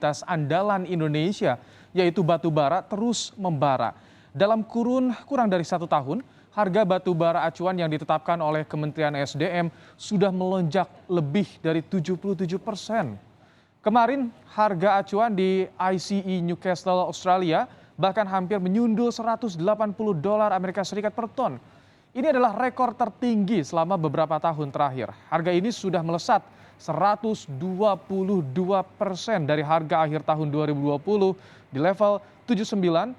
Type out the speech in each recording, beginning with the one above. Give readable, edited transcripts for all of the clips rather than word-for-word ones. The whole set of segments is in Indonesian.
komoditas andalan Indonesia, yaitu batu bara terus membara. Dalam kurang dari 1 tahun, harga batu bara acuan yang ditetapkan oleh Kementerian SDM sudah melonjak lebih dari 77%. Kemarin harga acuan di ICE Newcastle Australia bahkan hampir menyundul $180 Amerika Serikat per ton. Ini adalah rekor tertinggi selama beberapa tahun terakhir. Harga ini sudah melesat 122% dari harga akhir tahun 2020 di level $79,5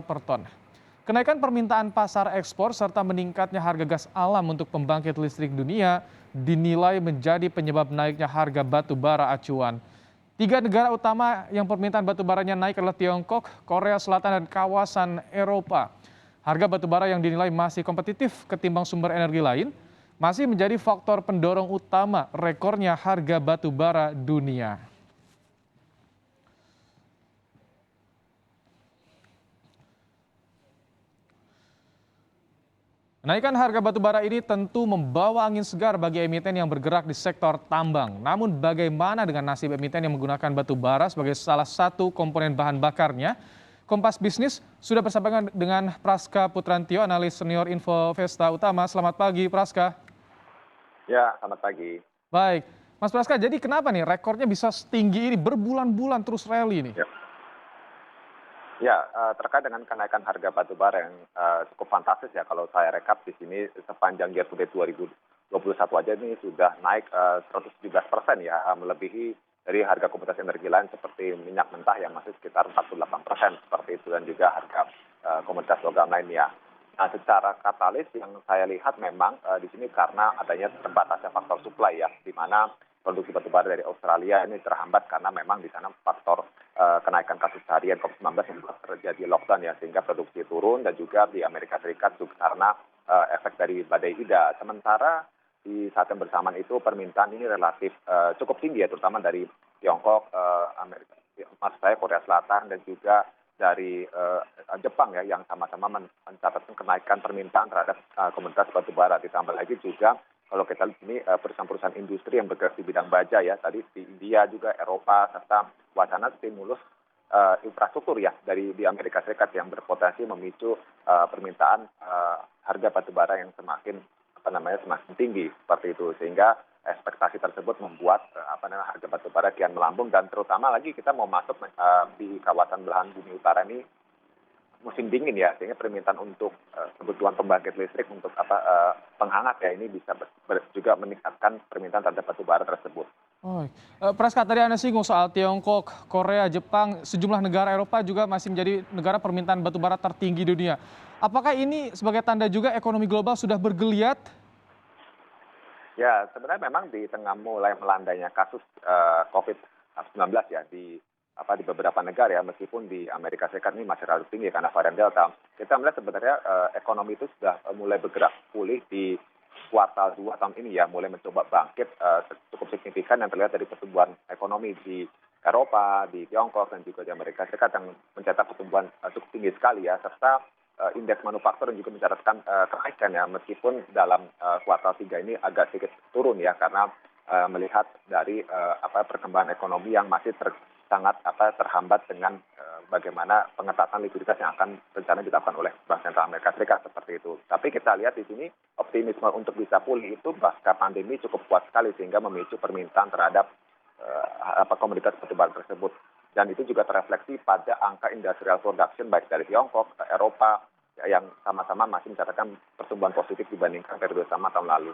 per ton. Kenaikan permintaan pasar ekspor serta meningkatnya harga gas alam untuk pembangkit listrik dunia dinilai menjadi penyebab naiknya harga batu bara acuan. 3 negara utama yang permintaan batu baranya naik adalah Tiongkok, Korea Selatan, dan kawasan Eropa. Harga batu bara yang dinilai masih kompetitif ketimbang sumber energi lain masih menjadi faktor pendorong utama rekornya harga batu bara dunia. Kenaikan harga batu bara ini tentu membawa angin segar bagi emiten yang bergerak di sektor tambang. Namun bagaimana dengan nasib emiten yang menggunakan batu bara sebagai salah satu komponen bahan bakarnya? Kompas Bisnis sudah bersama dengan Praska Putrantio, analis senior Info Vesta Utama. Selamat pagi, Praska. Ya, selamat pagi. Baik, Mas Praska, jadi kenapa nih rekornya bisa setinggi ini berbulan-bulan terus rally nih? Ya, terkait dengan kenaikan harga batu bara yang cukup fantastis ya kalau saya rekap di sini sepanjang year to date 2021 aja ini sudah naik 117% ya, melebihi dari harga komoditas energi lain seperti minyak mentah yang masih sekitar 48% seperti itu, dan juga harga komoditas logam lainnya. Nah, secara katalis yang saya lihat memang di sini karena adanya terbatasnya faktor supply ya, di mana produksi batu bara dari Australia ini terhambat karena memang di sana faktor kenaikan kasus harian COVID-19 yang terjadi lockdown ya, sehingga produksi turun, dan juga di Amerika Serikat juga karena efek dari badai Ida. Sementara di saat yang bersamaan itu permintaan ini relatif cukup tinggi ya, terutama dari Tiongkok, Amerika, maksud saya Korea Selatan, dan juga dari Jepang ya, yang sama-sama mencatatkan kenaikan permintaan terhadap komoditas batu bara. Ditambah lagi juga kalau kita lihat ini perusahaan-perusahaan industri yang bergerak di bidang baja ya, tadi di India juga, Eropa, serta wacana stimulus infrastruktur ya di Amerika Serikat yang berpotensi memicu permintaan harga batu bara yang semakin semakin tinggi seperti itu, sehingga ekspektasi tersebut membuat harga batu bara kian melambung, dan terutama lagi kita mau masuk di kawasan belahan bumi utara ini musim dingin ya, sehingga permintaan untuk kebutuhan pembangkit listrik untuk penghangat ya ini bisa juga meningkatkan permintaan terhadap batu bara tersebut. Oh, Praska, tadi Anda singgung soal Tiongkok, Korea, Jepang, sejumlah negara Eropa juga masih menjadi negara permintaan batu bara tertinggi dunia. Apakah ini sebagai tanda juga ekonomi global sudah bergeliat? Ya, sebenarnya memang di tengah mulai melandainya kasus COVID-19 ya di beberapa negara ya, meskipun di Amerika Serikat ini masih relatif tinggi karena varian Delta, kita melihat sebenarnya ekonomi itu sudah mulai bergerak pulih di kuartal 2 tahun ini ya, mulai mencoba bangkit cukup signifikan yang terlihat dari pertumbuhan ekonomi di Eropa, di Tiongkok, dan juga di Amerika Serikat yang mencatat pertumbuhan cukup tinggi sekali ya, serta indeks manufaktur juga mencatatkan kenaikan ya, meskipun dalam kuartal 3 ini agak sedikit turun ya, karena melihat dari perkembangan ekonomi yang masih sangat terhambat dengan bagaimana pengetatan likuiditas yang akan rencana dilakukan oleh Bank Sentral Amerika Serikat seperti itu. Tapi kita lihat di sini optimisme untuk bisa pulih itu pasca pandemi cukup kuat sekali, sehingga memicu permintaan terhadap komoditas batu bara tersebut. Dan itu juga terefleksi pada angka industrial production baik dari Tiongkok, Eropa yang sama-sama masih mencatatkan pertumbuhan positif dibandingkan periode sama tahun lalu.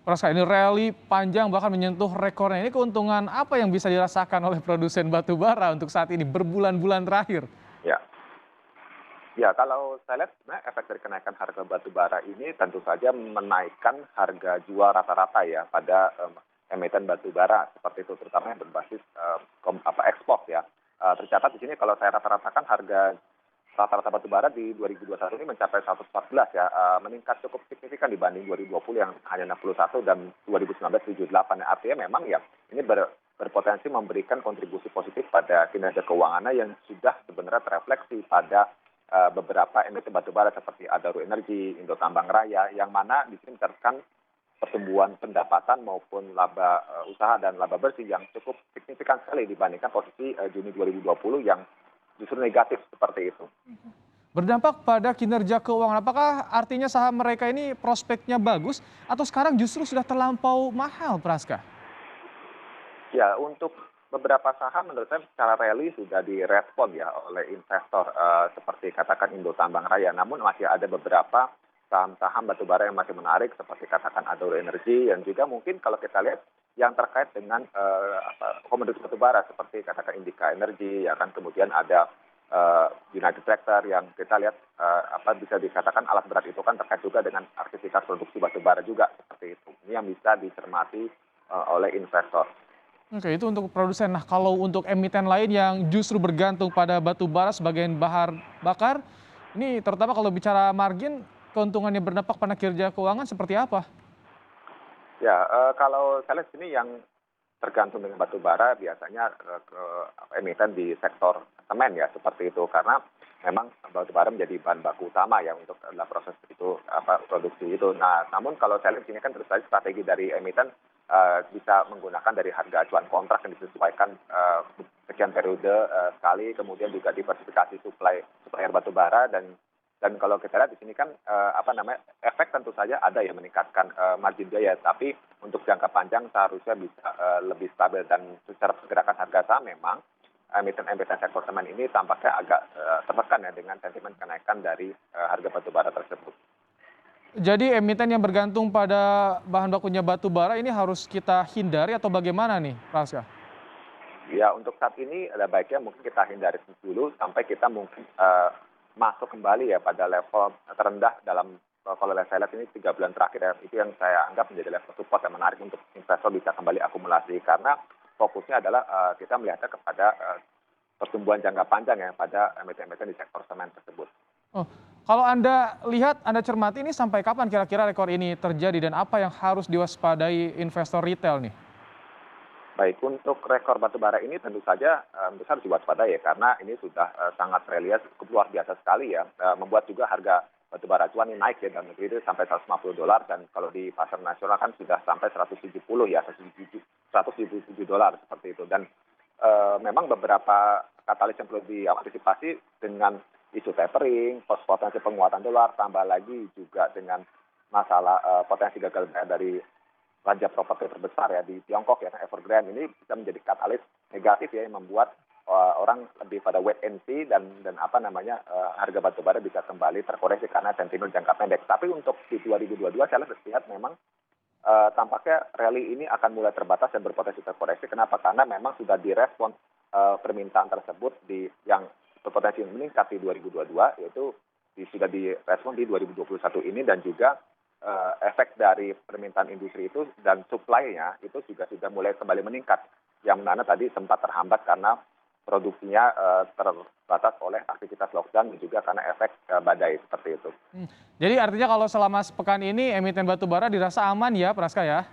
Praska, ini rally panjang bahkan menyentuh rekornya. Ini keuntungan apa yang bisa dirasakan oleh produsen batu bara untuk saat ini berbulan-bulan terakhir? Ya, ya kalau saya lihat sebenarnya efek dari kenaikan harga batu bara ini tentu saja menaikkan harga jual rata-rata ya pada emiten batu bara seperti itu, terutama yang berbasis ekspor ya. Tercatat di sini kalau saya rata-ratakan harga rata-rata batu bara di 2021 ini mencapai 114 ya, meningkat cukup signifikan dibanding 2020 yang hanya 61 dan 2019 78. Artinya memang ya ini berpotensi memberikan kontribusi positif pada kinerja keuangannya yang sudah sebenarnya terefleksi pada beberapa emiten batu bara seperti Adaro Energi, Indo Tambang Raya, yang mana di sini mencatatkan pertumbuhan pendapatan maupun laba usaha dan laba bersih yang cukup signifikan sekali dibandingkan posisi Juni 2020 yang justru negatif seperti itu. Berdampak pada kinerja keuangan, apakah artinya saham mereka ini prospeknya bagus atau sekarang justru sudah terlampau mahal, Praska? Ya, untuk beberapa saham menurut saya secara rally sudah direspon ya oleh investor seperti katakan Indo Tambang Raya. Namun masih ada beberapa saham-saham batubara yang masih menarik seperti katakan Adaro Energy dan juga mungkin kalau kita lihat yang terkait dengan komoditas batubara seperti katakan Indika Energy ya kan kemudian ada United Tractor yang kita lihat bisa dikatakan alat berat itu kan terkait juga dengan aktivitas produksi batubara juga seperti itu. Ini yang bisa dicermati oleh investor. Oke, itu untuk produsen. Nah, kalau untuk emiten lain yang justru bergantung pada batu bara sebagai bahan bakar, ini terutama kalau bicara margin, keuntungannya berdampak pada kinerja keuangan seperti apa? Ya, kalau saya lihat sini yang tergantung dengan batu bara biasanya ke emiten di sektor semen ya seperti itu karena memang batu bara menjadi bahan baku utama ya untuk dalam proses itu produksi itu. Nah, namun kalau saya lihat sini kan terus saja strategi dari emiten bisa menggunakan dari harga acuan kontrak yang disesuaikan sekian periode sekali, kemudian juga diversifikasi supplier batu bara dan kalau kita lihat di sini kan efek tentu saja ada ya meningkatkan margin biaya, tapi untuk jangka panjang seharusnya bisa lebih stabil dan secara pergerakan harga saham memang emiten-emiten sektor semen ini tampaknya agak tertekan ya dengan sentimen kenaikan dari harga batu bara tersebut. Jadi emiten yang bergantung pada bahan bakunya batu bara ini harus kita hindari atau bagaimana nih, Praska? Ya, untuk saat ini ada baiknya mungkin kita hindari dulu sampai kita mungkin masuk kembali ya pada level terendah dalam kalau saya lihat ini 3 bulan terakhir ya, itu yang saya anggap menjadi level support yang menarik untuk investor bisa kembali akumulasi karena fokusnya adalah kita melihatnya kepada pertumbuhan jangka panjang ya pada emiten-emiten di sektor semen tersebut. Oh, kalau Anda lihat, Anda cermati ini sampai kapan kira-kira rekor ini terjadi dan apa yang harus diwaspadai investor retail nih? Baik, untuk rekor batubara ini tentu saja harus diwaspadai ya karena ini sudah sangat relief cukup luar biasa sekali ya, membuat juga harga batubara acuan ini naik ya dalam negeri itu sampai $150 dan kalau di pasar nasional kan sudah sampai 170 ya, $177 seperti itu dan memang beberapa katalis yang perlu diantisipasi dengan isu tapering, potensi penguatan dolar, tambah lagi juga dengan masalah potensi gagal bayar dari raja properti terbesar ya di Tiongkok ya, Evergrande ini bisa menjadi katalis negatif ya yang membuat orang lebih pada wait and see dan harga batubara bisa kembali terkoreksi karena sentimen jangka pendek. Tapi untuk di 2022 saya lihat memang tampaknya rally ini akan mulai terbatas dan berpotensi terkoreksi. Kenapa? Karena memang sudah direspon permintaan tersebut yang berpotensi meningkat di 2022 yaitu sudah direspon di 2021 ini dan juga efek dari permintaan industri itu dan supply-nya itu juga sudah mulai kembali meningkat yang mana tadi sempat terhambat karena produksinya terbatas oleh aktivitas lockdown dan juga karena efek badai seperti itu. Jadi artinya kalau selama sepekan ini emiten batubara dirasa aman ya, Praska ya?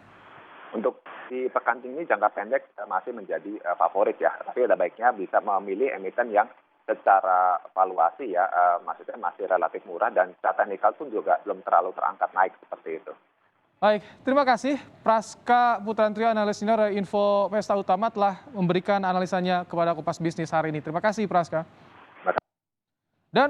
Untuk di pekan ini jangka pendek masih menjadi favorit ya, tapi ada baiknya bisa memilih emiten yang secara valuasi ya, maksudnya masih relatif murah dan secara teknikal pun juga belum terlalu terangkat naik seperti itu. Baik, terima kasih Praska Putrantrio, analis senior Info Pesta Utama telah memberikan analisanya kepada Kompas Bisnis hari ini. Terima kasih Praska. Dan